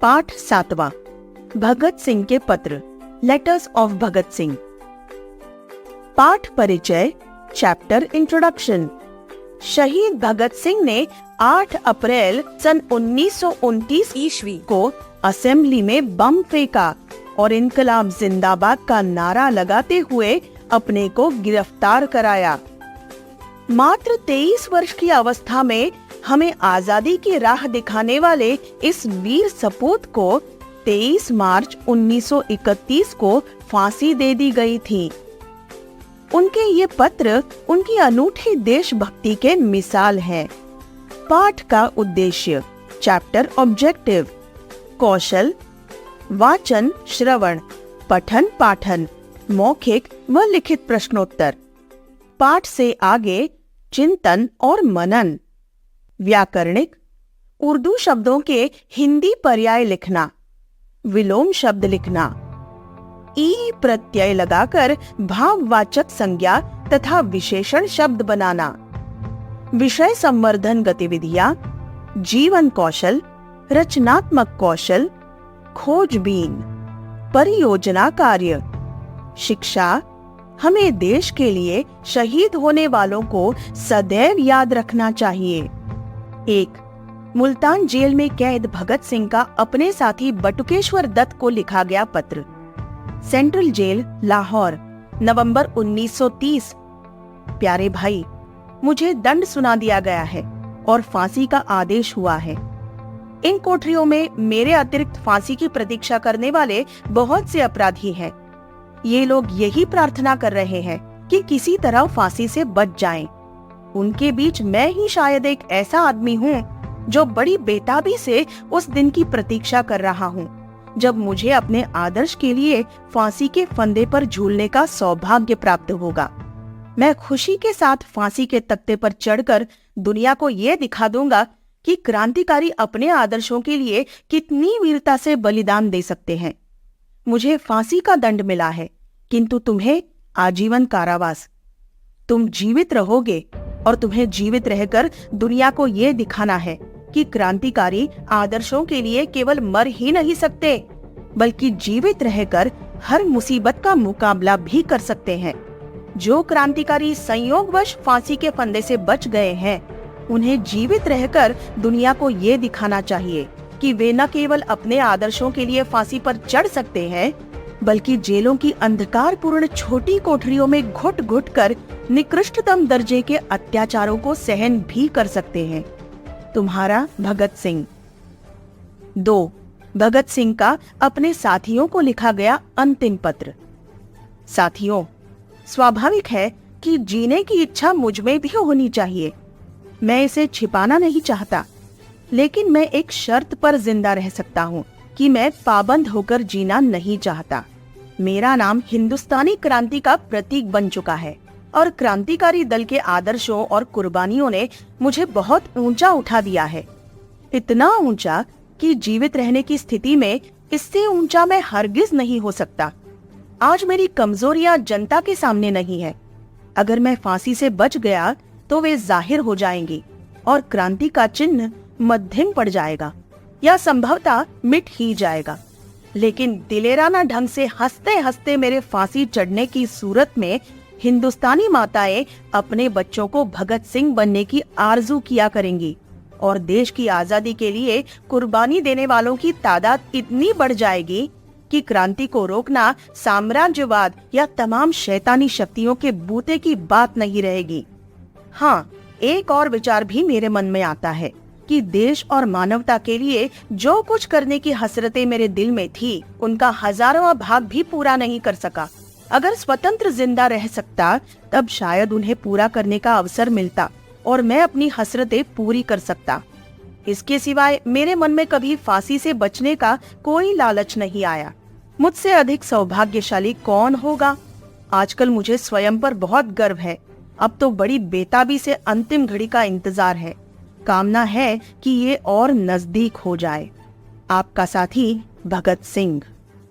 पाठ 7वां, भगत सिंह के पत्र, लेटर्स ऑफ भगत सिंह। पाठ परिचय, चैप्टर इंट्रोडक्शन। शहीद भगत सिंह ने 8 अप्रैल सन 1929 ईस्वी को असेंबली में बम फेंका और इनकलाब जिंदाबाद का नारा लगाते हुए अपने को गिरफ्तार कराया। मात्र 23 वर्ष की अवस्था में हमें आजादी की राह दिखाने वाले इस वीर सपूत को 23 मार्च 1931 को फांसी दे दी गई थी। उनके ये पत्र उनकी अनूठी देशभक्ति के मिसाल है। पाठ का उद्देश्य, चैप्टर ऑब्जेक्टिव, कौशल, वाचन, श्रवण, पठन पाठन, मौखिक व लिखित प्रश्नोत्तर। पाठ से आगे चिंतन और मनन। व्याकरणिक, उर्दू शब्दों के हिंदी पर्याय लिखना, विलोम शब्द लिखना, ई प्रत्यय लगाकर भाववाचक संज्ञा तथा विशेषण शब्द बनाना, विषय संवर्धन गतिविधियां, जीवन कौशल, रचनात्मक कौशल, खोजबीन, परियोजना कार्य, शिक्षा, हमें देश के लिए शहीद होने वालों को सदैव याद रखना चाहिए। 1. मुल्तान जेल में कैद भगत सिंह का अपने साथी बटुकेश्वर दत्त को लिखा गया पत्र। सेंट्रल जेल, लाहौर, नवंबर 1930। प्यारे भाई, मुझे दंड सुना दिया गया है और फांसी का आदेश हुआ है। इन कोठरियों में मेरे अतिरिक्त फांसी की प्रतीक्षा करने वाले बहुत से अपराधी हैं। ये लोग यही प्रार्थना कर रहे हैं कि किसी तरह फांसी से बच जाएं। उनके बीच मैं ही शायद एक ऐसा आदमी हूँ जो बड़ी बेताबी से उस दिन की प्रतीक्षा कर रहा हूँ जब मुझे अपने आदर्श के लिए फांसी के फंदे पर झूलने का सौभाग्य प्राप्त होगा। मैं खुशी के साथ फांसी के तख्ते पर चढ़कर दुनिया को ये दिखा दूंगा कि क्रांतिकारी अपने आदर्शों के लिए कितनी वीरता से बलिदान दे सकते हैं। मुझे फांसी का दंड मिला है, किंतु तुम्हें आजीवन कारावास। तुम जीवित रहोगे और तुम्हें जीवित रहकर दुनिया को ये दिखाना है कि क्रांतिकारी आदर्शों के लिए केवल मर ही नहीं सकते, बल्कि जीवित रहकर हर मुसीबत का मुकाबला भी कर सकते हैं। जो क्रांतिकारी संयोगवश फांसी के फंदे से बच गए हैं, उन्हें जीवित रहकर दुनिया को ये दिखाना चाहिए कि वे न केवल अपने आदर्शों के लिए फांसी पर चढ़ सकते हैं, बल्कि जेलों की अंधकारपूर्ण छोटी कोठरियों में घुट घुट कर निकृष्टतम दर्जे के अत्याचारों को सहन भी कर सकते हैं। तुम्हारा भगत सिंह। 2. भगत सिंह का अपने साथियों को लिखा गया अंतिम पत्र। साथियों, स्वाभाविक है कि जीने की इच्छा मुझ में भी होनी चाहिए। मैं इसे छिपाना नहीं चाहता, लेकिन मैं एक शर्त पर जिंदा रह सकता हूँ कि मैं पाबंद होकर जीना नहीं चाहता। मेरा नाम हिंदुस्तानी क्रांति का प्रतीक बन चुका है और क्रांतिकारी दल के आदर्शों और कुर्बानियों ने मुझे बहुत ऊंचा उठा दिया है। इतना ऊंचा कि जीवित रहने की स्थिति में इससे ऊंचा मैं हरगिज नहीं हो सकता। आज मेरी कमजोरियां जनता के सामने नहीं है। अगर मैं फांसी से बच गया तो वे जाहिर हो जाएंगी और क्रांति का चिन्ह मध्यम पड़ जाएगा या संभवतः मिट ही जाएगा। लेकिन दिलेराना ढंग से हंसते हंसते मेरे फांसी चढ़ने की सूरत में हिंदुस्तानी माताएं अपने बच्चों को भगत सिंह बनने की आरजू किया करेंगी और देश की आजादी के लिए कुर्बानी देने वालों की तादाद इतनी बढ़ जाएगी कि क्रांति को रोकना साम्राज्यवाद या तमाम शैतानी शक्तियों के बूते की बात नहीं रहेगी। हाँ, एक और विचार भी मेरे मन में आता है कि देश और मानवता के लिए जो कुछ करने की हसरतें मेरे दिल में थी, उनका हजारों भाग भी पूरा नहीं कर सका। अगर स्वतंत्र जिंदा रह सकता, तब शायद उन्हें पूरा करने का अवसर मिलता और मैं अपनी हसरतें पूरी कर सकता। इसके सिवाय मेरे मन में कभी फांसी से बचने का कोई लालच नहीं आया। मुझसे अधिक सौभाग्यशाली कौन होगा? आजकल मुझे स्वयं पर बहुत गर्व है। अब तो बड़ी बेताबी से अंतिम घड़ी का इंतजार है। कामना है कि ये और नजदीक हो जाए। आपका साथी भगत सिंह।